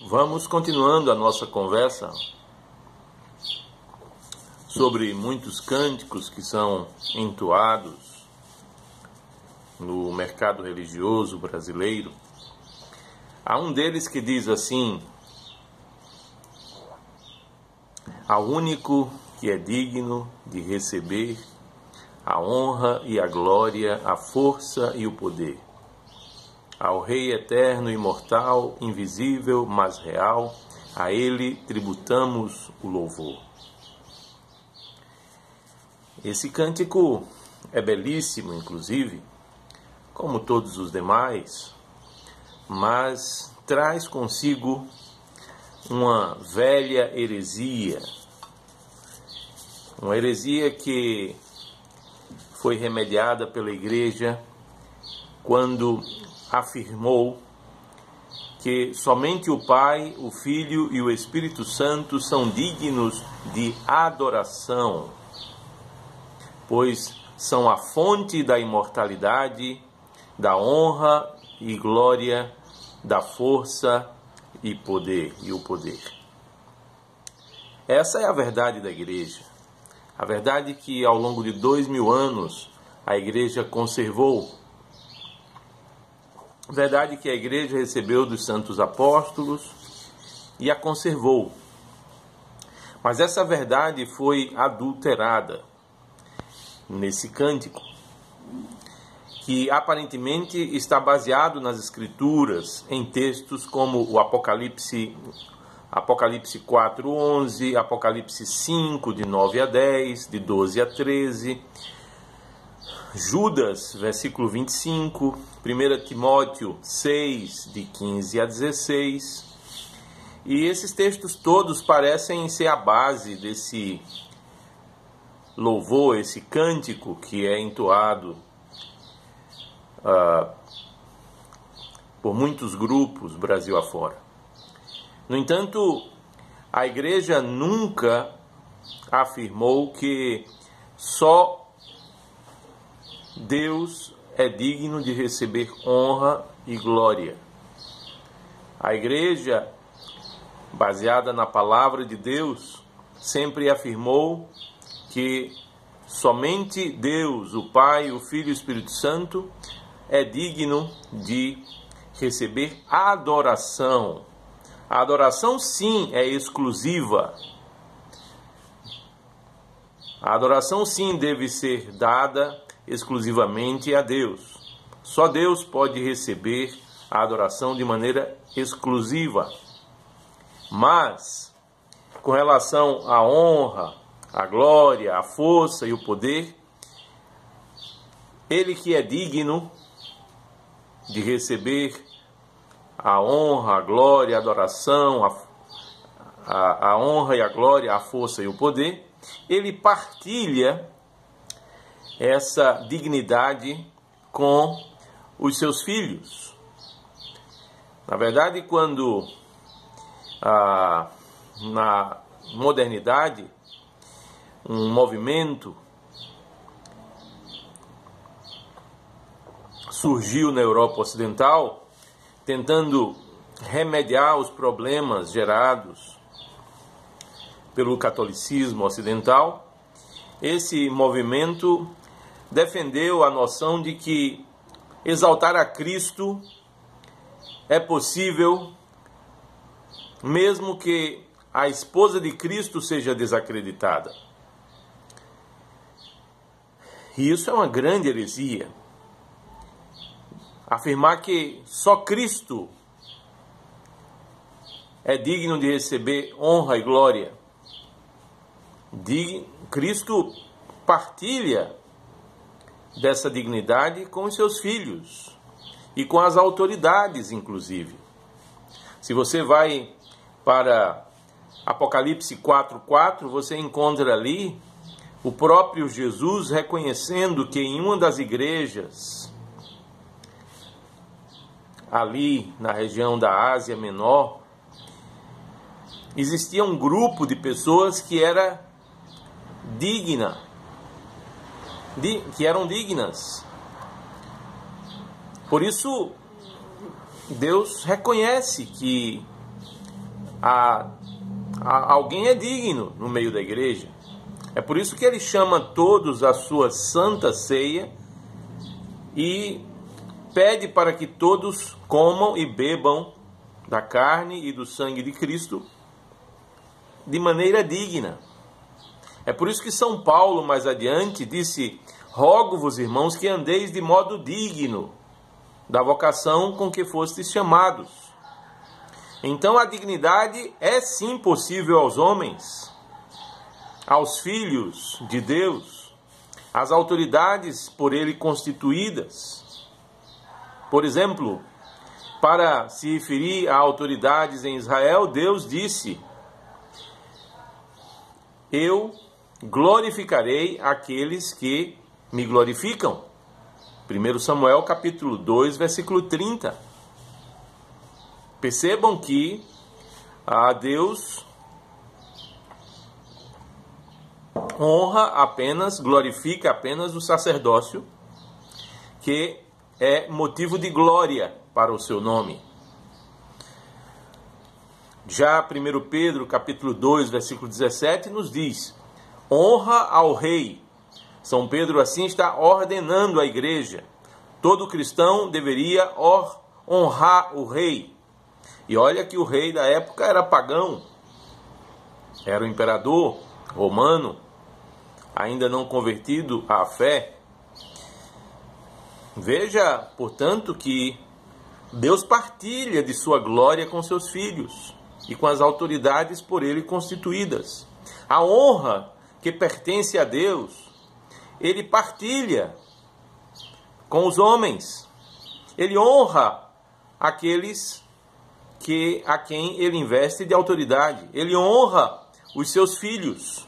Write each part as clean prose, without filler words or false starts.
Vamos continuando a nossa conversa sobre muitos cânticos que são entoados no mercado religioso brasileiro. Há um deles que diz assim: ao único que é digno de receber a honra e a glória, a força e o poder, ao Rei eterno, imortal, invisível, mas real, a Ele tributamos o louvor. Esse cântico é belíssimo, inclusive, como todos os demais, mas traz consigo uma velha heresia, uma heresia que foi remediada pela Igreja quando afirmou que somente o Pai, o Filho e o Espírito Santo são dignos de adoração, pois são a fonte da imortalidade, da honra e glória, da força e poder e o poder. Essa é a verdade da Igreja. A verdade que ao longo de 2000 anos a Igreja conservou. A verdade que a Igreja recebeu dos santos apóstolos e a conservou. Mas essa verdade foi adulterada nesse cântico, que aparentemente está baseado nas Escrituras, em textos como o Apocalipse 4:11, Apocalipse 5, de 9 a 10, de 12 a 13, Judas, versículo 25, 1 Timóteo 6, de 15 a 16. E esses textos todos parecem ser a base desse louvor, esse cântico que é entoado por muitos grupos Brasil afora. No entanto, a Igreja nunca afirmou que só Deus é digno de receber honra e glória. A Igreja, baseada na palavra de Deus, sempre afirmou que somente Deus, o Pai, o Filho e o Espírito Santo, é digno de receber adoração. A adoração, sim, é exclusiva. A adoração, sim, deve ser dada exclusivamente a Deus. Só Deus pode receber a adoração de maneira exclusiva. Mas, com relação à honra, à glória, à força e o poder, Ele que é digno de receber a honra, a glória, a adoração, a honra e a glória, a força e o poder, Ele partilha essa dignidade com os seus filhos. Na verdade, quando na modernidade um movimento surgiu na Europa Ocidental, tentando remediar os problemas gerados pelo catolicismo ocidental, esse movimento defendeu a noção de que exaltar a Cristo é possível mesmo que a esposa de Cristo seja desacreditada. E isso é uma grande heresia. Afirmar que só Cristo é digno de receber honra e glória. Cristo partilha dessa dignidade com os seus filhos e com as autoridades, inclusive. Se você vai para Apocalipse 4:4, você encontra ali o próprio Jesus reconhecendo que em uma das igrejas ali na região da Ásia Menor, existia um grupo de pessoas que eram dignas. Por isso, Deus reconhece que alguém é digno no meio da igreja. É por isso que ele chama todos à sua santa ceia e pede para que todos comam e bebam da carne e do sangue de Cristo de maneira digna. É por isso que São Paulo, mais adiante, disse: rogo-vos, irmãos, que andeis de modo digno da vocação com que fostes chamados. Então a dignidade é sim possível aos homens, aos filhos de Deus, às autoridades por ele constituídas. Por exemplo, para se referir a autoridades em Israel, Deus disse: eu glorificarei aqueles que me glorificam. 1 Samuel capítulo 2, versículo 30. Percebam que Deus honra apenas, glorifica apenas o sacerdócio, que é motivo de glória para o seu nome. Já 1 Pedro capítulo 2, versículo 17 nos diz: honra ao rei. São Pedro assim está ordenando a igreja. Todo cristão deveria honrar o rei. E olha que o rei da época era pagão, era o imperador romano, ainda não convertido à fé. Veja, portanto, que Deus partilha de sua glória com seus filhos e com as autoridades por ele constituídas. A honra que pertence a Deus, ele partilha com os homens. Ele honra aqueles a quem ele investe de autoridade. Ele honra os seus filhos.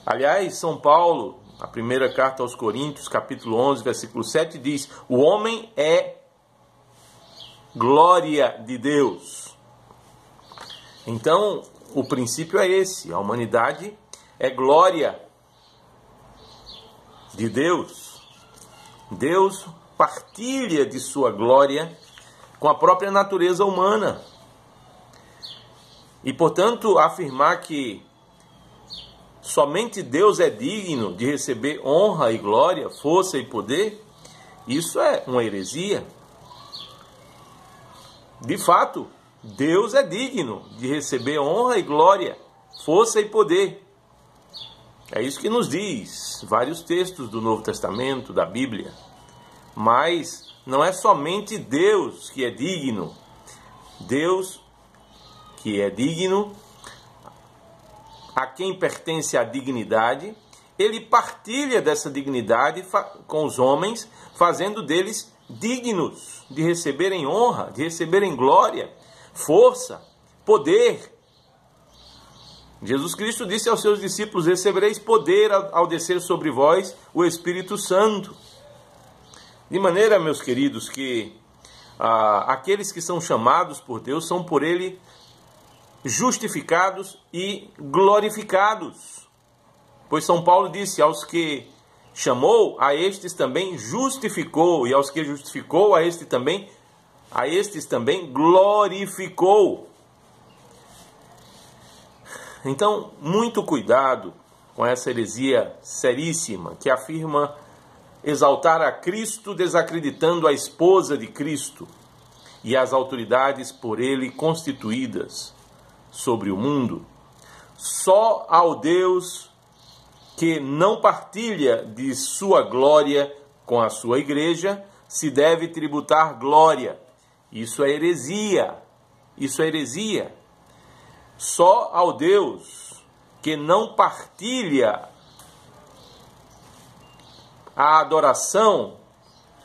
Aliás, São Paulo, a primeira carta aos Coríntios, capítulo 11, versículo 7, diz: o homem é glória de Deus. Então, o princípio é esse: a humanidade é glória de Deus. Deus partilha de sua glória com a própria natureza humana. E, portanto, afirmar que somente Deus é digno de receber honra e glória, força e poder, isso é uma heresia. De fato, Deus é digno de receber honra e glória, força e poder. É isso que nos diz vários textos do Novo Testamento, da Bíblia. Mas não é somente Deus que é digno. Deus que é digno, a quem pertence a dignidade, ele partilha dessa dignidade com os homens, fazendo deles dignos de receberem honra, de receberem glória, força, poder. Jesus Cristo disse aos seus discípulos: recebereis poder ao descer sobre vós o Espírito Santo. De maneira, meus queridos, que aqueles que são chamados por Deus são por ele justificados e glorificados. Pois São Paulo disse: aos que chamou, a estes também justificou, e aos que justificou, a estes também glorificou. Então, muito cuidado com essa heresia seríssima que afirma exaltar a Cristo desacreditando a esposa de Cristo e as autoridades por ele constituídas sobre o mundo. Só ao Deus que não partilha de sua glória com a sua igreja se deve tributar glória. Isso é heresia. Isso é heresia. Só ao Deus que não partilha a adoração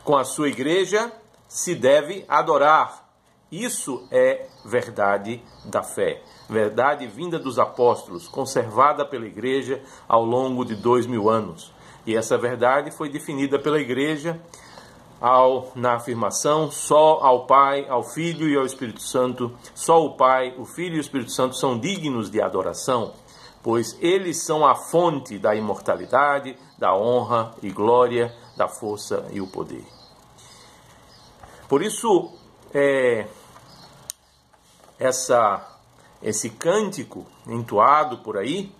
com a sua igreja se deve adorar. Isso é verdade da fé. Verdade vinda dos apóstolos, conservada pela igreja ao longo de 2000 anos. E essa verdade foi definida pela igreja na afirmação: só ao Pai, ao Filho e ao Espírito Santo, só o Pai, o Filho e o Espírito Santo são dignos de adoração, pois eles são a fonte da imortalidade, da honra e glória, da força e o poder. Por isso, esse cântico entoado por aí,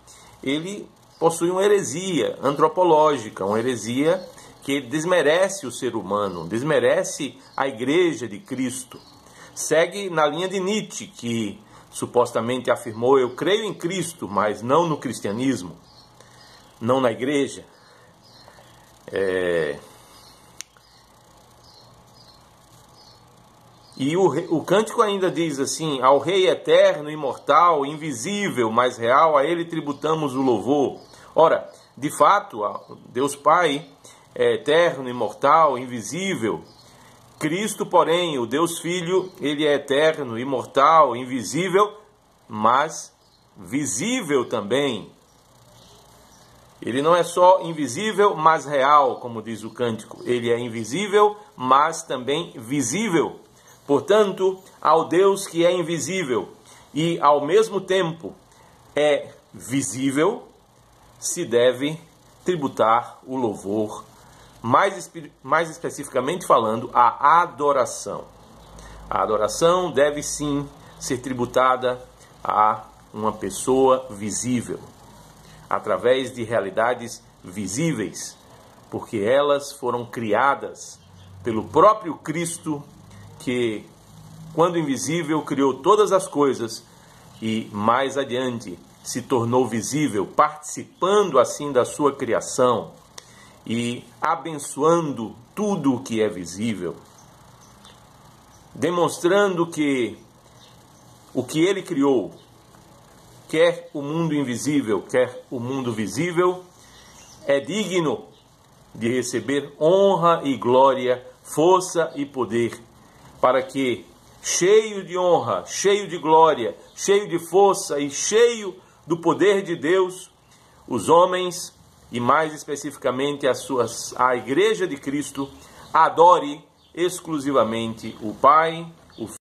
ele possui uma heresia antropológica, uma heresia que desmerece o ser humano, desmerece a Igreja de Cristo. Segue na linha de Nietzsche, que supostamente afirmou: eu creio em Cristo, mas não no cristianismo, não na Igreja. E o cântico ainda diz assim: ao Rei eterno, imortal, invisível, mas real, a Ele tributamos o louvor. Ora, de fato, Deus Pai é eterno, imortal, invisível. Cristo, porém, o Deus Filho, Ele é eterno, imortal, invisível, mas visível também. Ele não é só invisível, mas real, como diz o cântico. Ele é invisível, mas também visível. Portanto, ao Deus que é invisível e ao mesmo tempo é visível, se deve tributar o louvor, mais especificamente falando, a adoração. A adoração deve sim ser tributada a uma pessoa visível, através de realidades visíveis, porque elas foram criadas pelo próprio Cristo, que, quando invisível, criou todas as coisas e, mais adiante, se tornou visível, participando assim da sua criação e abençoando tudo o que é visível, demonstrando que o que ele criou, quer o mundo invisível, quer o mundo visível, é digno de receber honra e glória, força e poder, para que, cheio de honra, cheio de glória, cheio de força e cheio do poder de Deus, os homens, e mais especificamente a Igreja de Cristo, adore exclusivamente o Pai,